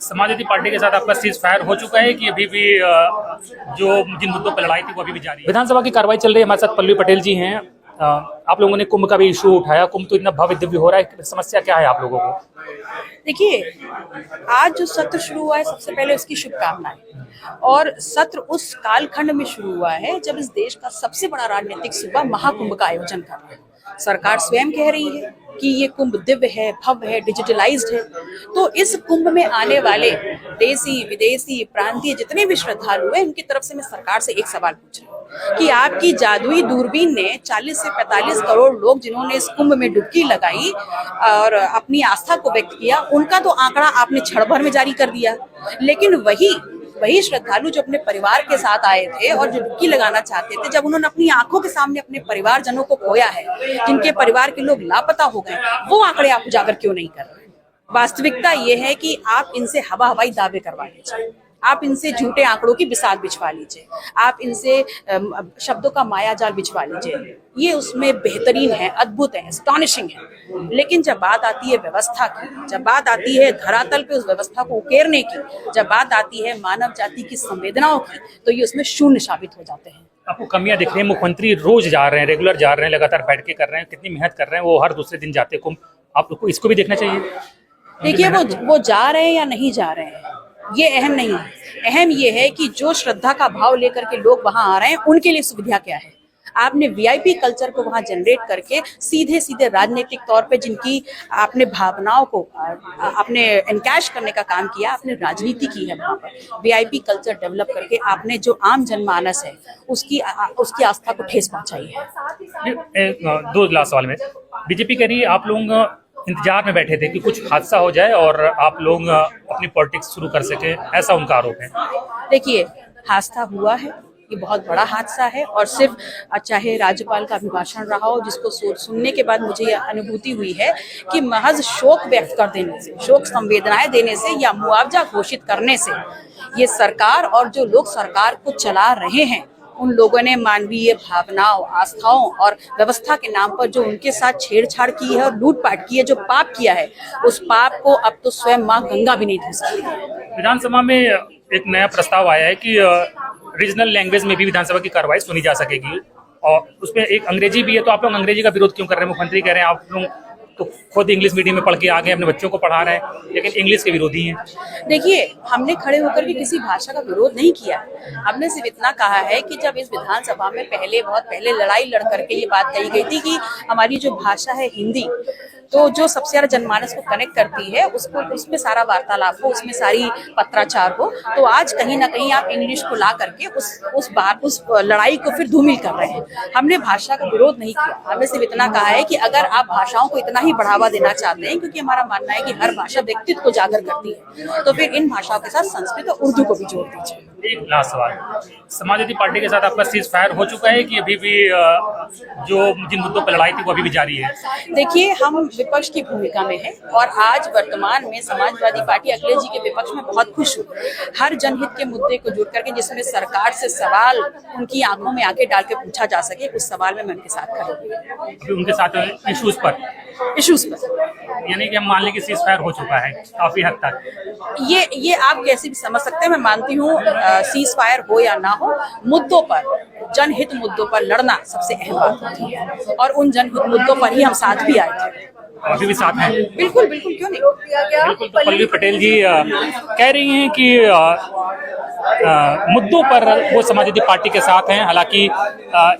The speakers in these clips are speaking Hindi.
समाजवादी पार्टी के साथ आपका सीज फायर हो चुका है कि अभी भी जो जिन मुद्दों पर लड़ाई थी वो अभी भी जारी है? विधानसभा की कार्रवाई चल रही है, हमारे साथ पल्लवी पटेल जी हैं। आप लोगों ने कुंभ का भी इशू उठाया, कुंभ तो इतना भव्य दिव्य हो रहा है, समस्या क्या है आप लोगों को? देखिए, आज जो सत्र शुरू हुआ है, सबसे पहले उसकी शुभकामनाएं। और सत्र उस कालखंड में शुरू हुआ है जब इस देश का सबसे बड़ा राजनीतिक सूबा महाकुंभ का आयोजन कर रहा है। सरकार स्वयं कह रही है कि ये कुंभ दिव्य है, भव्य है, डिजिटलाइज्ड है। तो इस कुंभ में आने वाले देसी विदेशी प्रांतीय जितने भी श्रद्धालु हैं, उनकी तरफ से मैं सरकार से एक सवाल पूछ रही हूँ कि आपकी जादुई दूरबीन ने 40 से 45 करोड़ लोग जिन्होंने इस कुंभ में डुबकी लगाई और अपनी आस्था को व्यक्त किया, उनका तो आंकड़ा आपने क्षण भर में जारी कर दिया। लेकिन वही श्रद्धालु जो अपने परिवार के साथ आए थे और जो डुबकी लगाना चाहते थे, जब उन्होंने अपनी आंखों के सामने अपने परिवारजनों को खोया है, जिनके परिवार के लोग लापता हो गए, वो आंकड़े आप उजागर क्यों नहीं कर रहे? वास्तविकता ये है कि आप इनसे हवाई दावे करवा लीजिए, आप इनसे झूठे आंकड़ों की बिसात बिछवा लीजिए, आप इनसे शब्दों का मायाजाल बिछवा लीजिए। ये उसमें बेहतरीन है, अद्भुत है, एस्टॉनिशिंग है। लेकिन जब बात आती है व्यवस्था की, जब बात आती है धरातल पे उस व्यवस्था को उकेरने की, जब बात आती है मानव जाति की संवेदनाओं की, तो ये उसमें शून्य साबित हो जाते हैं। आपको कमियां दिख रही है? मुख्यमंत्री रोज जा रहे हैं, रेगुलर जा रहे हैं, लगातार बैठ के कर रहे हैं, कितनी मेहनत कर रहे हैं, वो हर दूसरे दिन जाते हैं कुंभ। आप लोग को इसको भी देखना चाहिए। देखिए, वो जा रहे हैं या नहीं जा रहे हैं, ये अहम नहीं है। अहम ये है कि जो श्रद्धा का भाव लेकर के लोग वहां आ रहे हैं, उनके लिए सुविधा क्या है। आपने वीआईपी कल्चर को वहां जनरेट करके सीधे सीधे राजनीतिक तौर पे जिनकी आपने भावनाओं को आपने एनकैश करने का काम किया, आपने राजनीति की है वहां पर। वीआईपी कल्चर डेवलप करके आपने जो आम जनमानस है उसकी आस्था को ठेस पहुंचाई है। दो लास्ट सवाल में, बीजेपी कह रही है आप लोग इंतजार में बैठे थे कि कुछ हादसा हो जाए और आप लोग अपनी पॉलिटिक्स शुरू कर सके, ऐसा उनका आरोप है। देखिए, हादसा हुआ है, ये बहुत बड़ा हादसा है। और सिर्फ चाहे राज्यपाल का अभिभाषण रहा हो, जिसको सुनने के बाद मुझे यह अनुभूति हुई है कि महज शोक व्यक्त कर देने से, शोक संवेदनाएं देने से या मुआवजा घोषित करने से ये सरकार और जो लोग सरकार को चला रहे हैं, उन लोगों ने मानवीय भावनाओं, आस्थाओं और व्यवस्था के नाम पर जो उनके साथ छेड़छाड़ की है और लूटपाट की है, जो पाप किया है, उस पाप को अब तो स्वयं मां गंगा भी नहीं धो सकती। विधानसभा में एक नया प्रस्ताव आया है कि रीजनल लैंग्वेज में भी विधानसभा की कार्रवाई सुनी जा सकेगी और उसमें एक अंग्रेजी भी है। तो आप लोग अंग्रेजी का विरोध क्यों कर रहे हैं? मुख्यमंत्री कह रहे हैं आप लोग तो खुद इंग्लिश मीडियम में पढ़ के आ गए, अपने बच्चों को पढ़ा रहे हैं, लेकिन इंग्लिश के विरोधी हैं। देखिए, हमने खड़े होकर के किसी भाषा का विरोध नहीं किया। हमने सिर्फ इतना कहा है कि जब इस विधानसभा में बहुत पहले लड़ाई लड़ करके ये बात कही गई थी कि हमारी जो भाषा है हिंदी, तो जो सबसे ज्यादा जनमानस को कनेक्ट करती है, उसको उसमें सारा वार्तालाप हो, उसमें सारी पत्राचार हो, तो आज कहीं ना कहीं आप इंग्लिश को ला करके उस लड़ाई को फिर धूमिल कर रहे हैं। हमने भाषा का विरोध नहीं किया। हमने सिर्फ इतना कहा है कि अगर आप भाषाओं को इतना ही बढ़ावा देना चाहते हैं, क्योंकि हमारा मानना है कि हर भाषा व्यक्तित्व को जागर करती है, तो फिर इन भाषाओं के साथ संस्कृत और उर्दू को भी जोड़ दीजिए। एक लास्ट सवाल, समाजवादी पार्टी के साथ आपका सीज फायर हो चुका है कि अभी भी जो जिन मुद्दों पर लड़ाई थी वो अभी भी जारी है? देखिए, हम विपक्ष की भूमिका में है और आज वर्तमान में समाजवादी पार्टी अखिलेश जी के विपक्ष में बहुत खुश हूँ। हर जनहित के मुद्दे को जोड़ करके जिसमें सरकार से सवाल उनकी आंखों में आके डाल के पूछा जा सके, उस सवाल में मैं उनके साथ खड़ी हूँ। उनके साथ इश्यूज पर यानी कि हम मान लें कि सीज फायर हो चुका है काफी हद तक। ये आप कैसे भी समझ सकते हैं। मैं मानती हूँ सीज फायर हो या ना हो, मुद्दों पर, जनहित मुद्दों पर लड़ना सबसे अहम बात होती है और उन जनहित मुद्दों पर ही हम साथ भी आए थे। अभी भी साथ हैं? बिल्कुल बिल्कुल, क्यों नहीं। बिल्कुल। तो पल्लवी पटेल जी कह रही हैं कि मुद्दों पर वो समाजवादी पार्टी के साथ हैं। हालांकि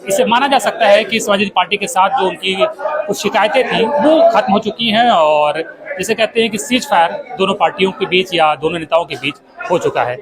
इसे माना जा सकता है कि समाजवादी पार्टी के साथ जो उनकी कुछ शिकायतें थी वो खत्म हो चुकी हैं और जिसे कहते हैं कि सीज फायर दोनों पार्टियों के बीच या दोनों नेताओं के बीच हो चुका है।